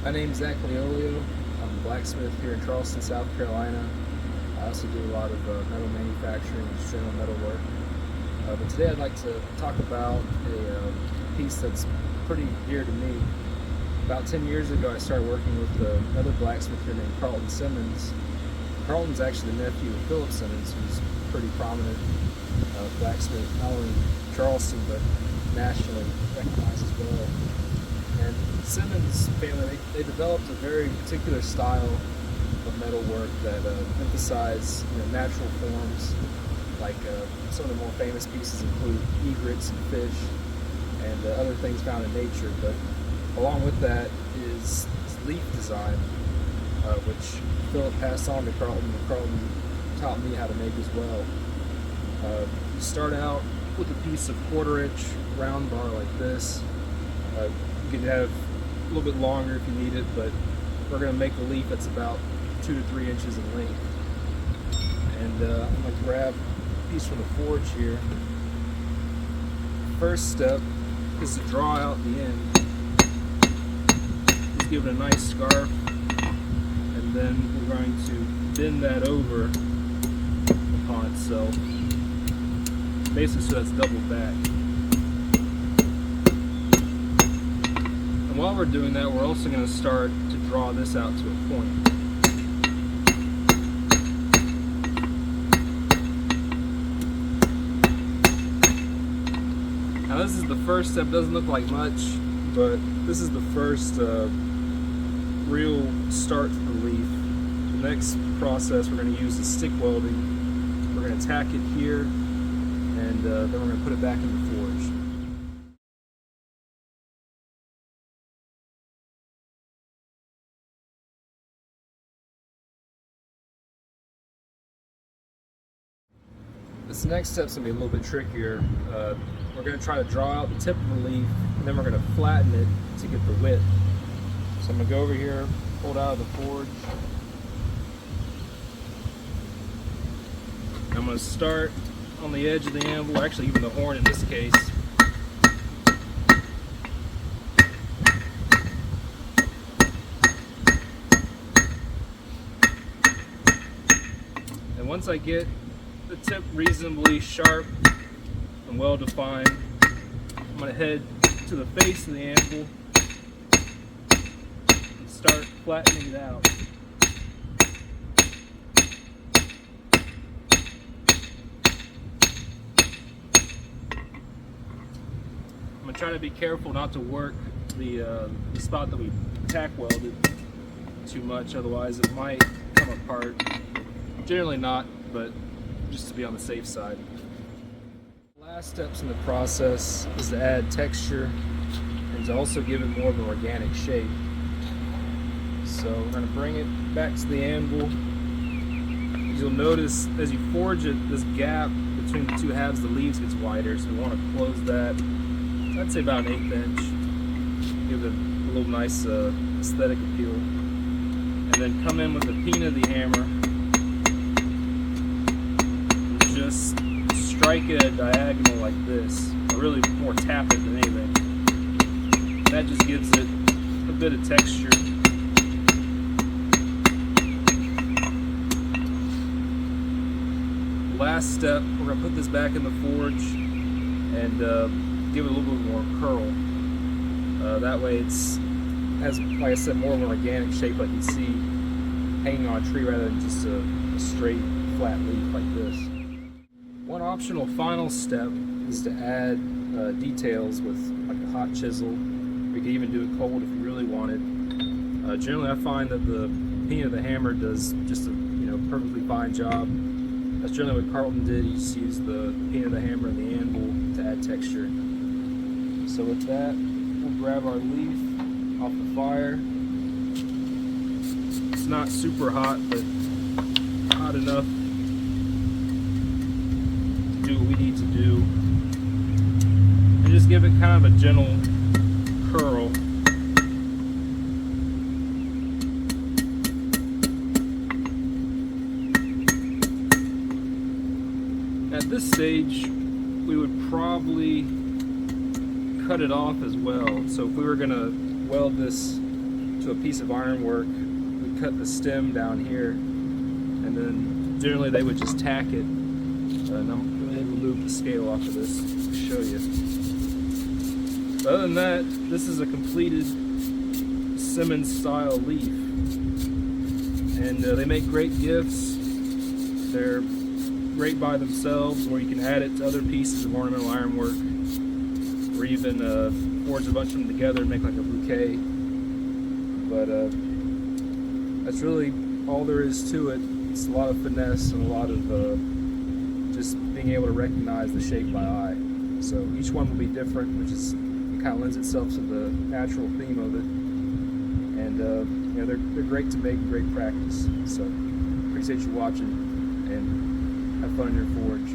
My name's Zach Leolio. I'm a blacksmith here in Charleston, South Carolina. I also do a lot of metal manufacturing and just general metal work. But today I'd like to talk about a piece that's pretty dear to me. About 10 years ago I started working with another blacksmith here named Carlton Simmons. Carlton's actually the nephew of Philip Simmons, who's a pretty prominent blacksmith, not only in Charleston but nationally recognized as well. And Simmons family, they developed a very particular style of metal work that emphasize natural forms. Like some of the more famous pieces include egrets and fish and other things found in nature. But along with that is leaf design, which Philip passed on to Carlton, and Carlton taught me how to make as well. You start out with a piece of 1/4-inch round bar like this. You can have a little bit longer if you need it, but we're going to make a leaf that's about 2 to 3 inches in length. And I'm going to grab a piece from the forge here. First step is to draw out the end. Just give it a nice scarf, and then we're going to bend that over upon itself, basically so that's doubled back. And while we're doing that, we're also going to start to draw this out to a point. Now this is the first step. Doesn't look like much, but this is the first real start to the leaf. The next process we're going to use is stick welding. We're going to tack it here, and then we're going to put it back in the forge. This next step's going to be a little bit trickier. We're going to try to draw out the tip of the leaf, and then we're going to flatten it to get the width. So I'm going to go over here, pull it out of the forge. I'm going to start on the edge of the anvil, or actually even the horn in this case. And once I get the tip reasonably sharp and well defined, I'm going to head to the face of the anvil and start flattening it out. I'm going to try to be careful not to work the spot that we tack welded too much, otherwise it might come apart. Generally not, but just to be on the safe side. Last steps in the process is to add texture and to also give it more of an organic shape. So we're going to bring it back to the anvil. You'll notice as you forge it, this gap between the two halves of the leaves gets wider, so we want to close that. I'd say about an 1/8 inch. Give it a little nice aesthetic appeal. And then come in with the peen of the hammer. Just strike it at diagonal like this, or really more tap it than anything. That just gives it a bit of texture. Last step, we're going to put this back in the forge and give it a little bit more curl. That way it's has, like I said, more of an organic shape like you see hanging on a tree rather than just a straight flat leaf like this. One optional final step is to add details with like a hot chisel. You can even do it cold if you really wanted. Generally, I find that the peen of the hammer does just a perfectly fine job. That's generally what Carlton did. He just used the peen of the hammer and the anvil to add texture. So with that, we'll grab our leaf off the fire. It's not super hot, but hot enough do what we need to do, and just give it kind of a gentle curl. At this stage we would probably cut it off as well. So if we were going to weld this to to a piece of ironwork. We cut the stem down here, and then generally they would just tack it. And I'm going to remove the scale off of this to show you. But other than that, this is a completed Simmons style leaf, and they make great gifts. They're great by themselves, or you can add it to other pieces of ornamental ironwork, or even forge a bunch of them together and make like a bouquet. But that's really all there is to it. It's a lot of finesse and a lot of just being able to recognize the shape by eye. So each one will be different, which is kind of lends itself to the natural theme of it. And you know, they're great to make, great practice. So appreciate you watching, and have fun in your forge.